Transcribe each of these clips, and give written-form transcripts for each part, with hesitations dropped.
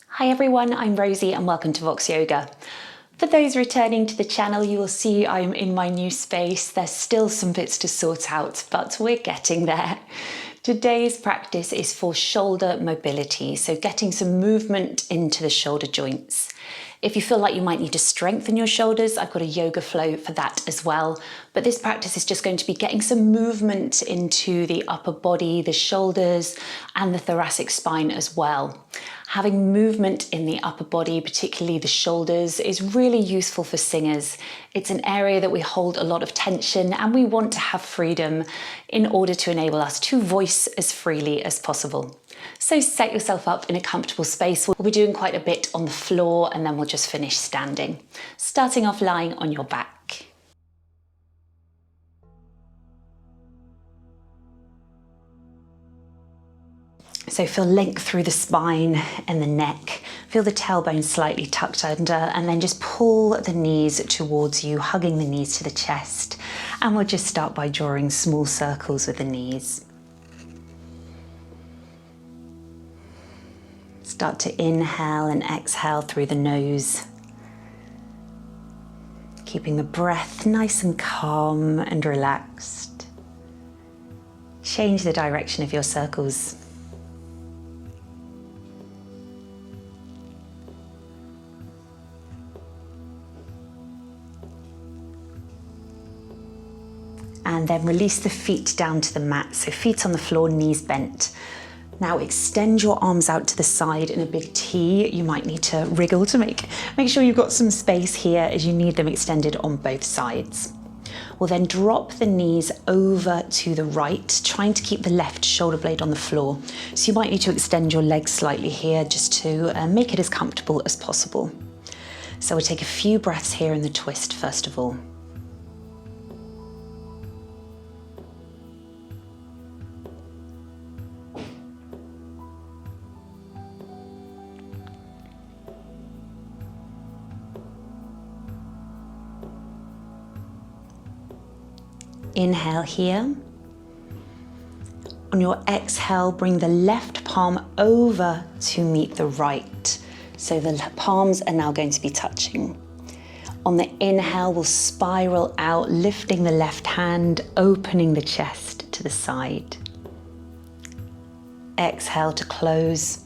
Hi everyone, I'm Rosie and welcome to Vox Yoga. For those returning to the channel, you will see I'm in my new space. There's still some bits to sort out, but we're getting there. Today's practice is for shoulder mobility, so getting some movement into the shoulder joints. If you feel like you might need to strengthen your shoulders, I've got a yoga flow for that as well. But this practice is just going to be getting some movement into the upper body, the shoulders, and the thoracic spine as well. Having movement in the upper body, particularly the shoulders, is really useful for singers. It's an area that we hold a lot of tension and we want to have freedom in order to enable us to voice as freely as possible. So set yourself up in a comfortable space. We'll be doing quite a bit on the floor and then we'll just finish standing. Starting off lying on your back. So feel length through the spine and the neck. Feel the tailbone slightly tucked under and then just pull the knees towards you, hugging the knees to the chest. And we'll just start by drawing small circles with the knees. Start to inhale and exhale through the nose. Keeping the breath nice and calm and relaxed. Change the direction of your circles. And then release the feet down to the mat. So feet on the floor, knees bent. Now extend your arms out to the side in a big T. You might need to wriggle to make sure you've got some space here as you need them extended on both sides. We'll then drop the knees over to the right, trying to keep the left shoulder blade on the floor. So you might need to extend your legs slightly here just to make it as comfortable as possible. So we'll take a few breaths here in the twist first of all. Inhale here. On your exhale, bring the left palm over to meet the right. So the palms are now going to be touching. On the inhale, we'll spiral out, lifting the left hand, opening the chest to the side. Exhale to close.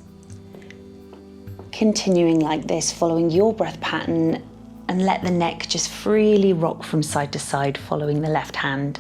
Continuing like this, following your breath pattern, and let the neck just freely rock from side to side, following the left hand.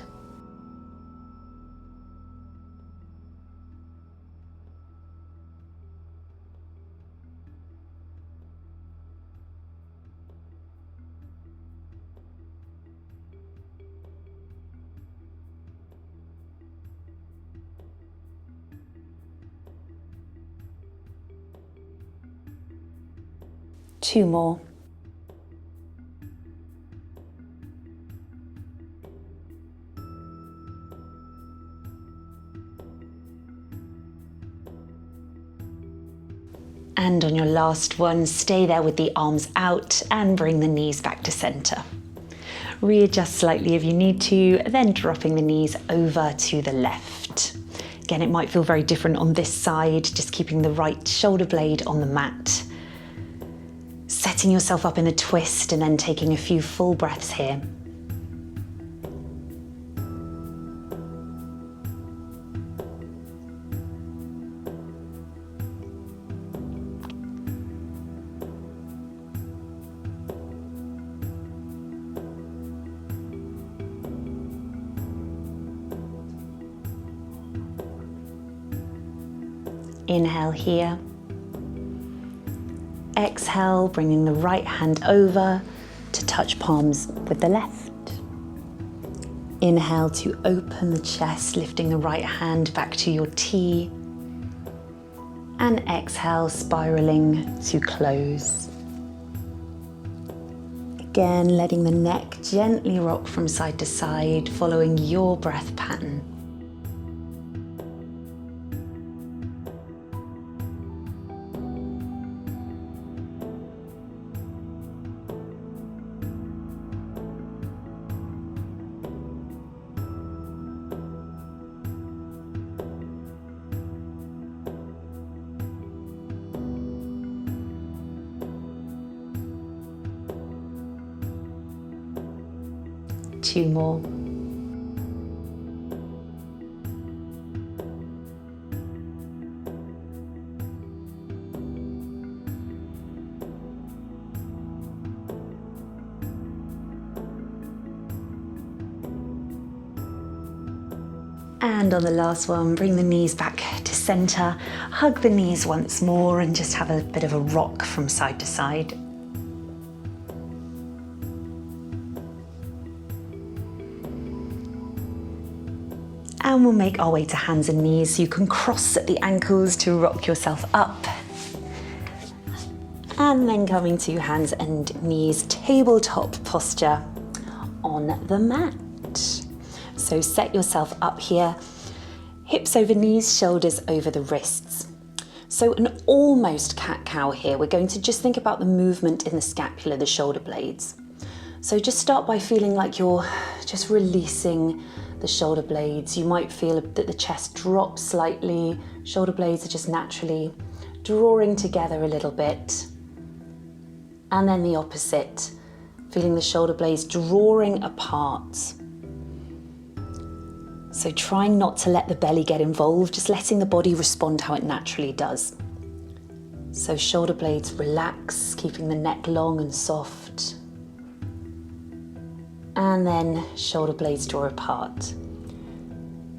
Two more. And on your last one, stay there with the arms out and bring the knees back to center. Readjust slightly if you need to, then dropping the knees over to the left. Again, it might feel very different on this side, just keeping the right shoulder blade on the mat. Setting yourself up in a twist and then taking a few full breaths here. Inhale here. Exhale, bringing the right hand over to touch palms with the left. Inhale to open the chest, lifting the right hand back to your T. And exhale, spiraling to close. Again, letting the neck gently rock from side to side, following your breath pattern. 2 more. And on the last one, bring the knees back to center, hug the knees once more and just have a bit of a rock from side to side. And we'll make our way to hands and knees. You can cross at the ankles to rock yourself up. And then coming to hands and knees, tabletop posture on the mat. So set yourself up here, hips over knees, shoulders over the wrists. So an almost cat-cow here. We're going to just think about the movement in the scapula, the shoulder blades. So just start by feeling like you're just releasing the shoulder blades. You might feel that the chest drops slightly. Shoulder blades are just naturally drawing together a little bit. And then the opposite, feeling the shoulder blades drawing apart. So trying not to let the belly get involved, just letting the body respond how it naturally does. So shoulder blades relax, keeping the neck long and soft. And then shoulder blades draw apart.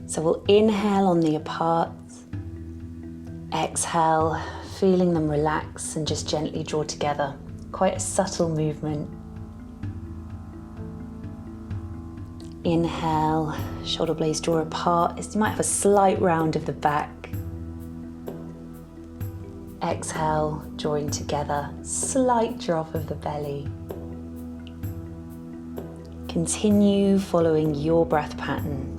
So we'll inhale on the apart, exhale, feeling them relax and just gently draw together. Quite a subtle movement. Inhale, shoulder blades draw apart. You might have a slight round of the back. Exhale, drawing together, slight drop of the belly. Continue following your breath pattern.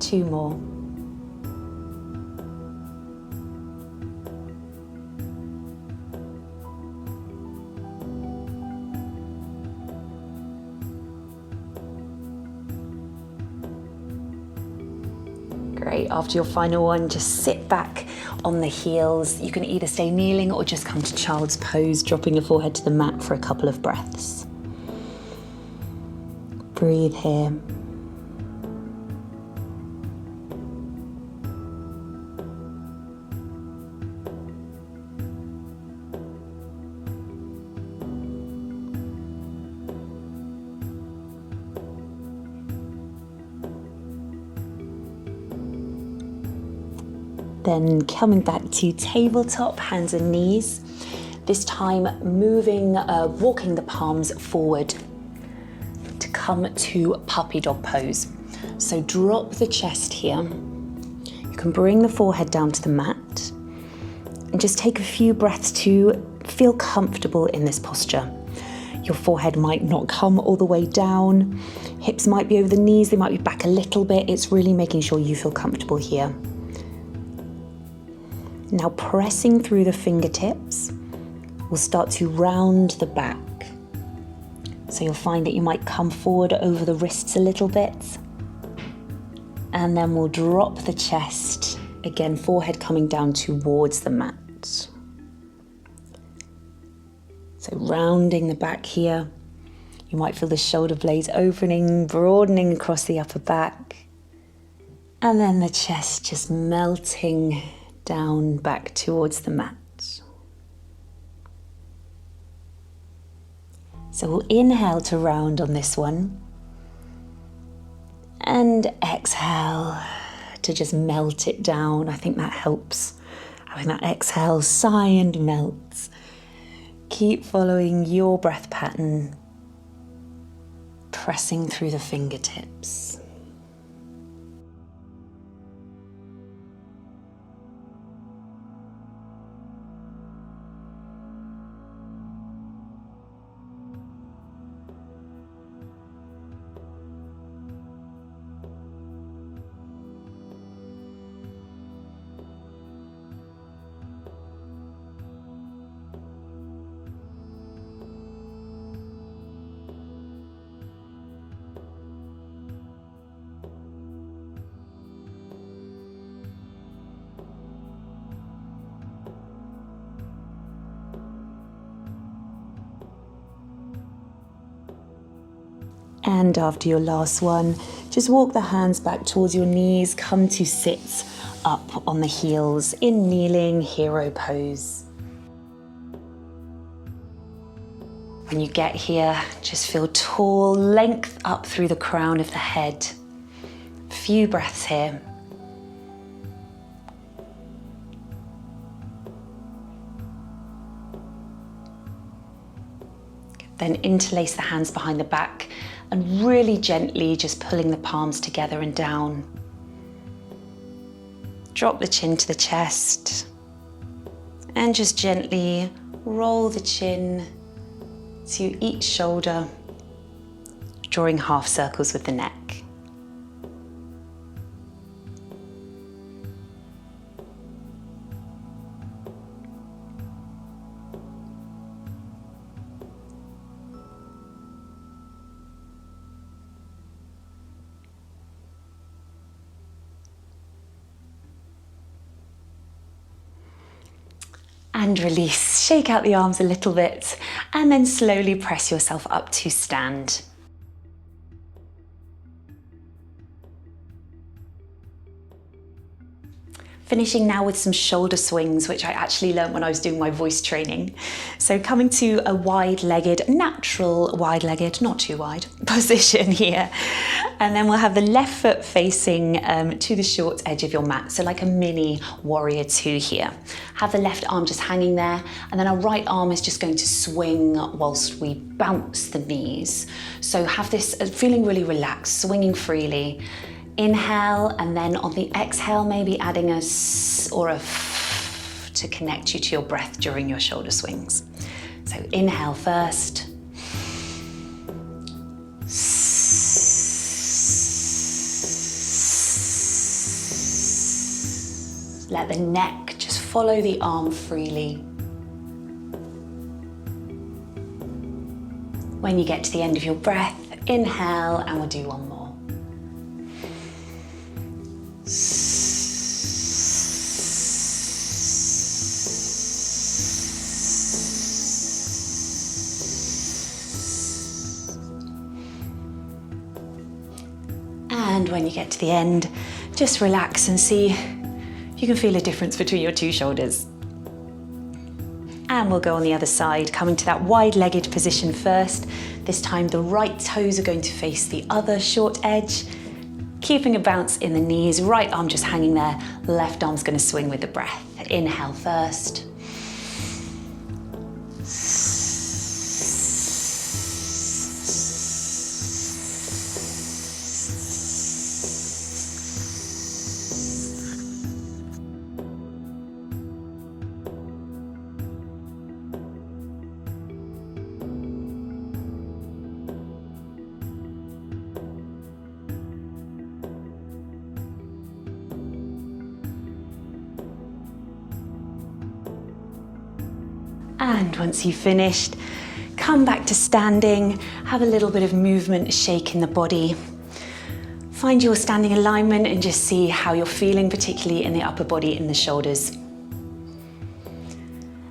Two more. Great. After your final one, just sit back on the heels. You can either stay kneeling or just come to child's pose, dropping your forehead to the mat for a couple of breaths. Breathe here. Then coming back to tabletop, hands and knees. This time walking the palms forward to come to puppy dog pose. So drop the chest here. You can bring the forehead down to the mat and just take a few breaths to feel comfortable in this posture. Your forehead might not come all the way down. Hips might be over the knees, they might be back a little bit. It's really making sure you feel comfortable here. Now pressing through the fingertips, we'll start to round the back. So you'll find that you might come forward over the wrists a little bit. And then we'll drop the chest, again, forehead coming down towards the mat. So rounding the back here. You might feel the shoulder blades opening, broadening across the upper back. And then the chest just melting down back towards the mat. So we'll inhale to round on this one and exhale to just melt it down. I think that helps. Having that exhale, sigh and melt. Keep following your breath pattern, pressing through the fingertips. And after your last one, just walk the hands back towards your knees, come to sit up on the heels in kneeling hero pose. When you get here, just feel tall, length up through the crown of the head. A few breaths here. Then interlace the hands behind the back and really gently just pulling the palms together and down. Drop the chin to the chest and just gently roll the chin to each shoulder, drawing half circles with the neck. And release, shake out the arms a little bit, and then slowly press yourself up to stand. Finishing now with some shoulder swings, which I actually learned when I was doing my voice training. So coming to a wide-legged, natural wide-legged, not too wide, position here. And then we'll have the left foot facing to the short edge of your mat. So like a mini warrior two here. Have the left arm just hanging there. And then our right arm is just going to swing whilst we bounce the knees. So have this feeling really relaxed, swinging freely. Inhale, and then on the exhale, maybe adding a s or a f to connect you to your breath during your shoulder swings. So inhale first. Let the neck just follow the arm freely. When you get to the end of your breath, inhale, and we'll do one more. And when you get to the end, just relax and see if you can feel a difference between your two shoulders. And we'll go on the other side, coming to that wide-legged position first. This time the right toes are going to face the other short edge. Keeping a bounce in the knees, right arm just hanging there, left arm's going to swing with the breath. Inhale first. And once you've finished, come back to standing, have a little bit of movement, shake in the body. Find your standing alignment and just see how you're feeling, particularly in the upper body, in the shoulders.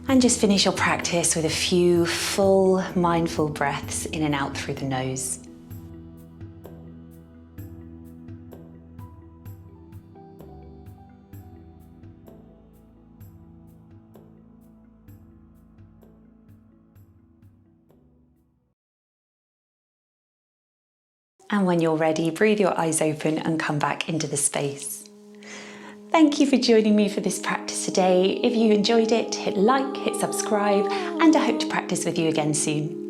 And just finish your practice with a few full, mindful breaths in and out through the nose. And when you're ready, breathe your eyes open and come back into the space. Thank you for joining me for this practice today. If you enjoyed it, hit like, hit subscribe, and I hope to practice with you again soon.